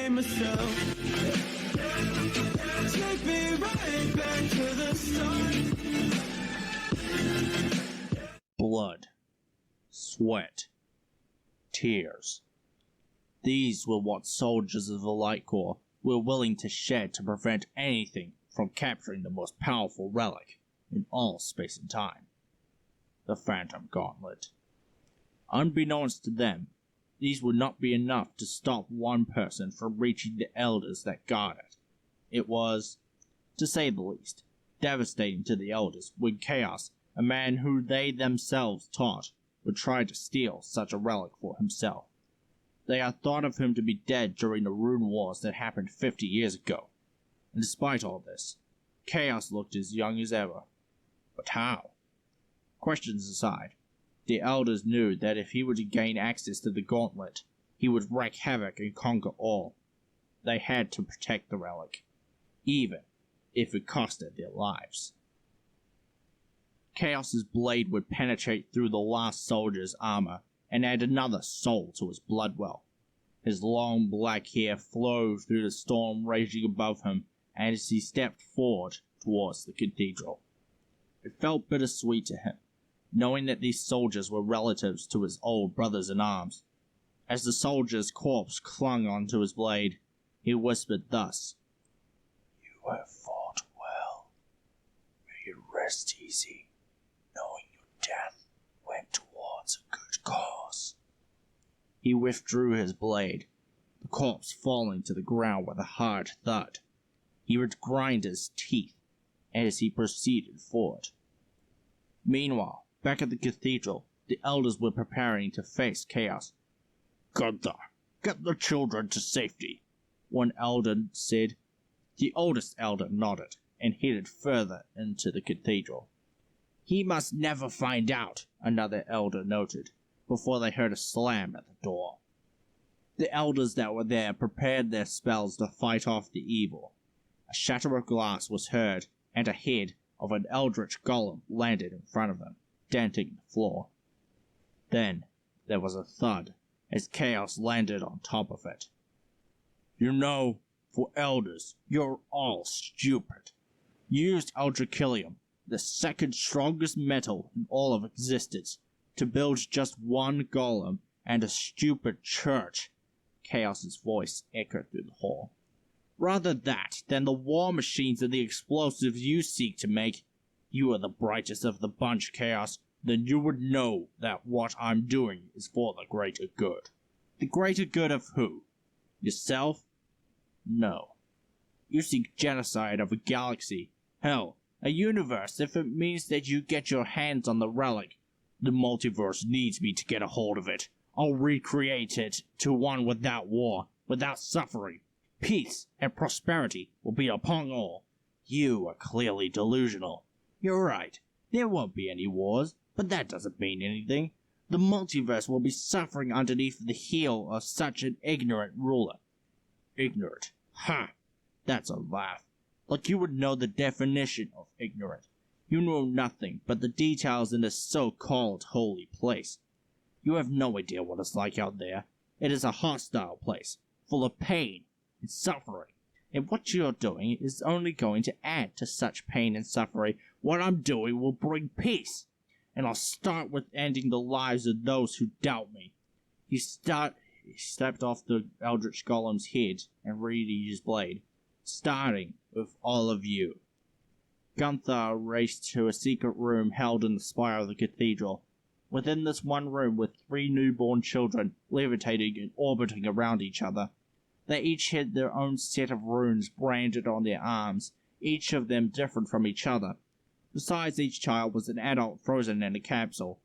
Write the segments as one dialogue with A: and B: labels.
A: blame myself. Take me right back to the start.
B: Blood, sweat, tears. These were what soldiers of the Light Corps were willing to shed to prevent anything from capturing the most powerful relic in all space and time, the Phantom Gauntlet. Unbeknownst to them, these would not be enough to stop one person from reaching the elders that guard it. It was, to say the least, devastating to the elders when Chaos, a man who they themselves taught, would try to steal such a relic for himself. They had thought of him to be dead during the Rune Wars that happened 50 years ago, and despite all this, Chaos looked as young as ever. But how? Questions aside, the elders knew that if he were to gain access to the gauntlet, he would wreak havoc and conquer all. They had to protect the relic, even if it costed their lives. Chaos's blade would penetrate through the last soldier's armor and add another soul to his blood well. His long black hair flowed through the storm raging above him as he stepped forward towards the cathedral. It felt bittersweet to him, knowing that these soldiers were relatives to his old brothers in arms. As the soldier's corpse clung onto his blade, he whispered thus, "You have fought well. May you rest easy, knowing your death went towards a good cause." He withdrew his blade, the corpse falling to the ground with a hard thud. He would grind his teeth as he proceeded forward. Meanwhile, back at the cathedral, the elders were preparing to face Chaos. "Gunther, get the children to safety," one elder said. The oldest elder nodded and headed further into the cathedral. "He must never find out," another elder noted, before they heard a slam at the door. The elders that were there prepared their spells to fight off the evil. A shatter of glass was heard, and a head of an eldritch golem landed in front of them, denting the floor. Then there was a thud as Chaos landed on top of it. "You know, for elders, you're all stupid. You used Ultrachilium, the second strongest metal in all of existence, to build just one golem and a stupid church." Chaos's voice echoed through the hall. "Rather that than the war machines and the explosives you seek to make. You are the brightest of the bunch, Chaos. Then you would know that what I'm doing is for the greater good." "The greater good of who? Yourself?" "No. You seek genocide of a galaxy. Hell, a universe if it means that you get your hands on the relic. The multiverse needs me to get a hold of it. I'll recreate it to one without war, without suffering. Peace and prosperity will be upon all. You are clearly delusional. You're right. There won't be any wars, but that doesn't mean anything. The multiverse will be suffering underneath the heel of such an ignorant ruler." "Ignorant? Ha! That's a laugh. Like you would know the definition of ignorant. You know nothing but the details in this so-called holy place. You have no idea what it's like out there. It is a hostile place, full of pain and suffering. And what you're doing is only going to add to such pain and suffering. What I'm doing will bring peace. And I'll start with ending the lives of those who doubt me." He stepped off the Eldritch Golem's head and readied his blade, "starting with all of you." Gunther raced to a secret room held in the spire of the cathedral. Within this one room were 3 newborn children, levitating and orbiting around each other. They each had their own set of runes branded on their arms, each of them different from each other. Besides each child was an adult frozen in a capsule.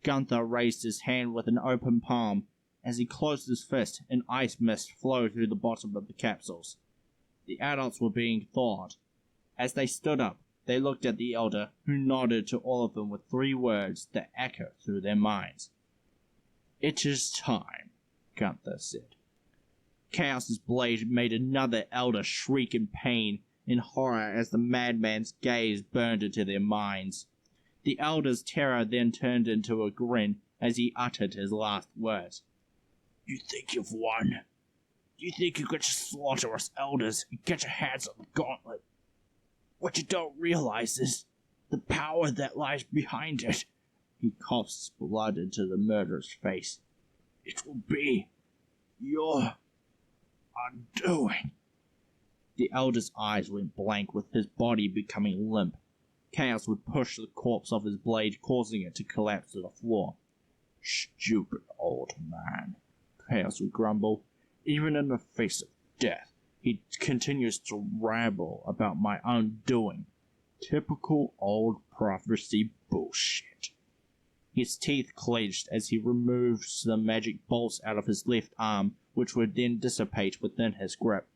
B: Gunther raised his hand with an open palm. As he closed his fist, an ice mist flowed through the bottom of the capsules. The adults were being thawed. As they stood up, they looked at the elder, who nodded to all of them with 3 words that echoed through their minds. "It is time," Gunther said. Chaos's blade made another elder shriek in pain and horror as the madman's gaze burned into their minds. The elder's terror then turned into a grin as he uttered his last words. "You think you've won? You think you could just slaughter us elders and get your hands on the gauntlet? What you don't realize is the power that lies behind it. He coughs blood into the murderer's face. It will be your undoing. The elder's eyes went blank, with his body becoming limp. Chaos would push the corpse off his blade, causing it to collapse to the floor. Stupid old man, Chaos would grumble. Even in the face of death, he continues to ramble about my undoing. Typical old prophecy bullshit. His teeth clenched as he removes the magic bolts out of his left arm, which would then dissipate within his grip.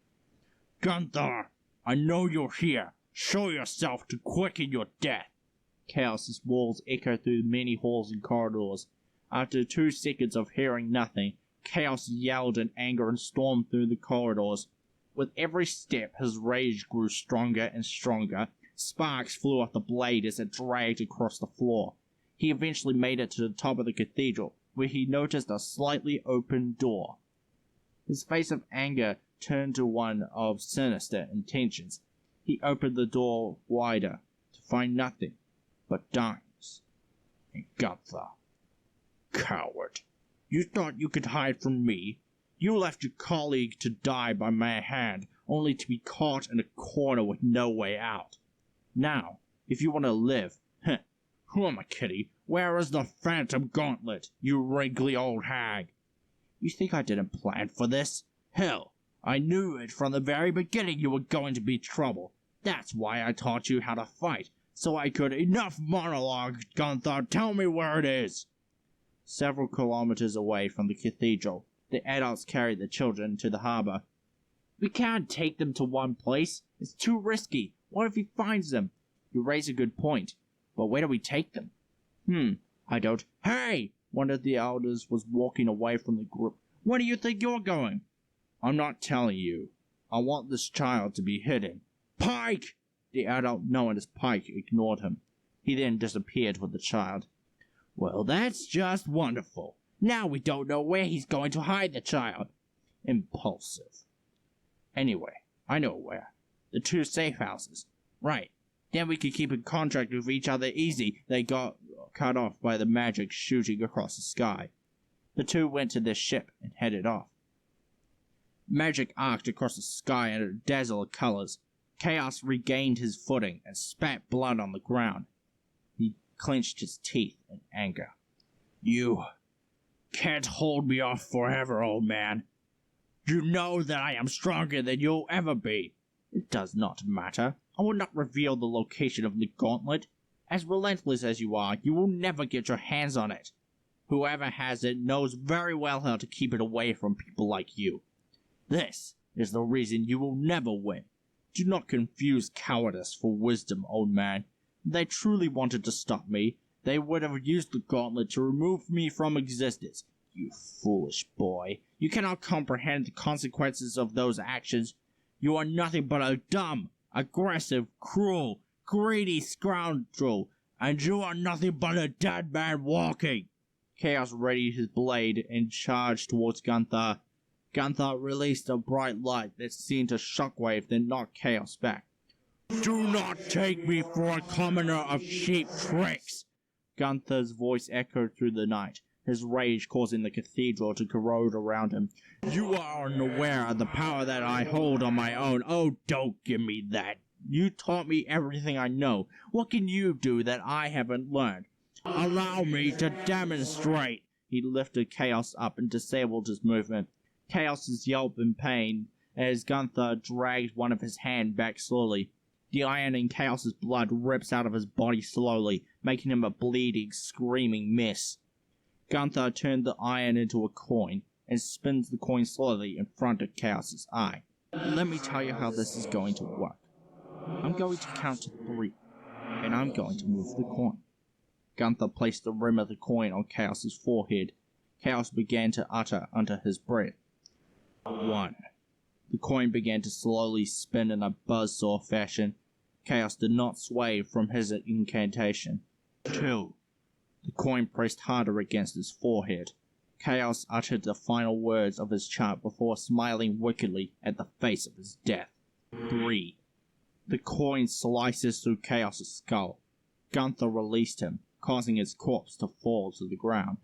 B: Gunther, I know you're here. Show yourself to quicken your death. Chaos's walls echo through many halls and corridors. After 2 seconds of hearing nothing, Chaos yelled in anger and stormed through the corridors. With every step, his rage grew stronger and stronger. Sparks flew off the blade as it dragged across the floor. He eventually made it to the top of the cathedral, where he noticed a slightly open door. His face of anger turned to one of sinister intentions. He opened the door wider to find nothing but darkness and Gunther. Coward. You thought you could hide from me? You left your colleague to die by my hand, only to be caught in a corner with no way out. Now, if you want to live, who am I kidding? Where is the Phantom Gauntlet, you wrinkly old hag? You think I didn't plan for this? Hell, I knew it from the very beginning you were going to be trouble. That's why I taught you how to fight, so I could— Enough monologue, Gunther, tell me where it is! Several kilometers away from the cathedral, the adults carried the children to the harbor. We can't take them to one place. It's too risky. What if he finds them? You raise a good point. But where do we take them? I don't— Hey! One of the elders was walking away from the group. Where do you think you're going? I'm not telling you. I want this child to be hidden. Pike! The adult known as Pike ignored him. He then disappeared with the child. Well, that's just wonderful. Now we don't know where he's going to hide the child. Impulsive. Anyway, I know where. The 2 safe houses. Right. Then we could keep in contact with each other easy. They got cut off by the magic shooting across the sky. The 2 went to their ship and headed off. Magic arced across the sky in a dazzle of colors. Chaos regained his footing and spat blood on the ground. He clenched his teeth in anger. You can't hold me off forever, old man. You know that I am stronger than you'll ever be. It does not matter. I will not reveal the location of the gauntlet. As relentless as you are, you will never get your hands on it. Whoever has it knows very well how to keep it away from people like you. This is the reason you will never win. Do not confuse cowardice for wisdom, old man. If they truly wanted to stop me, they would have used the gauntlet to remove me from existence. You foolish boy. You cannot comprehend the consequences of those actions. You are nothing but a dumb, aggressive, cruel, greedy scoundrel, and you are nothing but a dead man walking. Chaos readied his blade and charged towards Gunther. Gunther released a bright light that sent a shockwave that knocked Chaos back. Do not take me for a commoner of cheap tricks! Gunther's voice echoed through the night, his rage causing the cathedral to corrode around him. You are unaware of the power that I hold on my own. Oh, don't give me that. You taught me everything I know. What can you do that I haven't learned? Allow me to demonstrate. He lifted Chaos up and disabled his movement. Chaos's yelp in pain as Gunther dragged one of his hand back slowly. The iron in Chaos's blood rips out of his body slowly, making him a bleeding, screaming mess. Gunther turned the iron into a coin and spins the coin slowly in front of Chaos's eye. Let me tell you how this is going to work. I'm going to count to 3, and I'm going to move the coin. Gunther placed the rim of the coin on Chaos's forehead. Chaos began to utter under his breath. 1. The coin began to slowly spin in a buzzsaw fashion. Chaos did not sway from his incantation. 2. The coin pressed harder against his forehead. Chaos uttered the final words of his chant before smiling wickedly at the face of his death. Breathe. The coin slices through Chaos' skull. Gunther released him, causing his corpse to fall to the ground.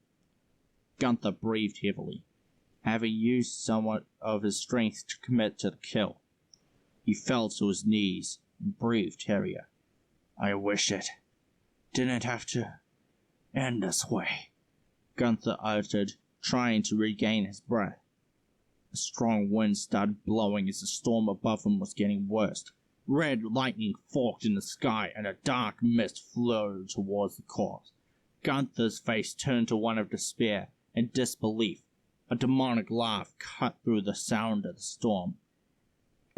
B: Gunther breathed heavily, having used somewhat of his strength to commit to the kill. He fell to his knees and breathed heavier. I wish it didn't have to end this way, Gunther uttered, trying to regain his breath. A strong wind started blowing as the storm above him was getting worse. Red lightning forked in the sky and a dark mist flowed towards the corpse. Gunther's face turned to one of despair and disbelief. A demonic laugh cut through the sound of the storm.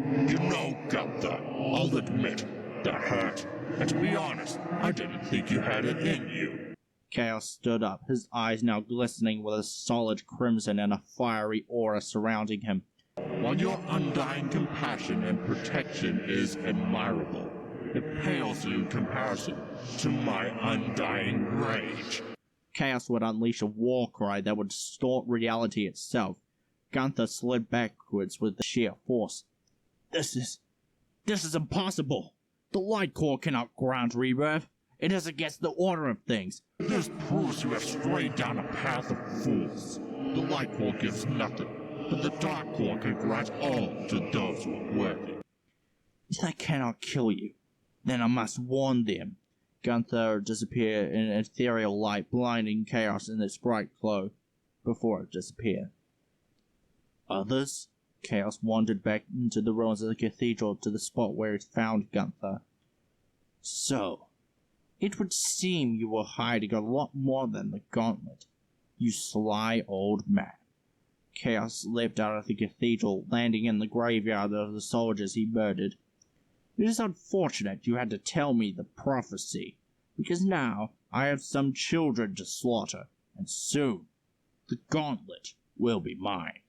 C: You know, Gunther, I'll admit, that hurt. And to be honest, I didn't think you had it in you.
B: Chaos stood up, his eyes now glistening with a solid crimson and a fiery aura surrounding him.
C: While your undying compassion and protection is admirable, it pales in comparison to my undying rage.
B: Chaos would unleash a war cry that would distort reality itself. Gunther slid backwards with the sheer force. This is impossible. The Light Core cannot grant rebirth. It is against the order of things.
C: This proves you have strayed down a path of fools. The Light Core gives nothing, but the Dark Core can grant all to those who are worthy.
B: If I cannot kill you, then I must warn them. Gunther disappeared in an ethereal light, blinding Chaos in its bright glow before it disappeared. Others? Chaos wandered back into the ruins of the cathedral to the spot where it found Gunther. So, it would seem you were hiding a lot more than the gauntlet, you sly old man. Chaos leapt out of the cathedral, landing in the graveyard of the soldiers he murdered. It is unfortunate you had to tell me the prophecy, because now I have some children to slaughter, and soon the gauntlet will be mine.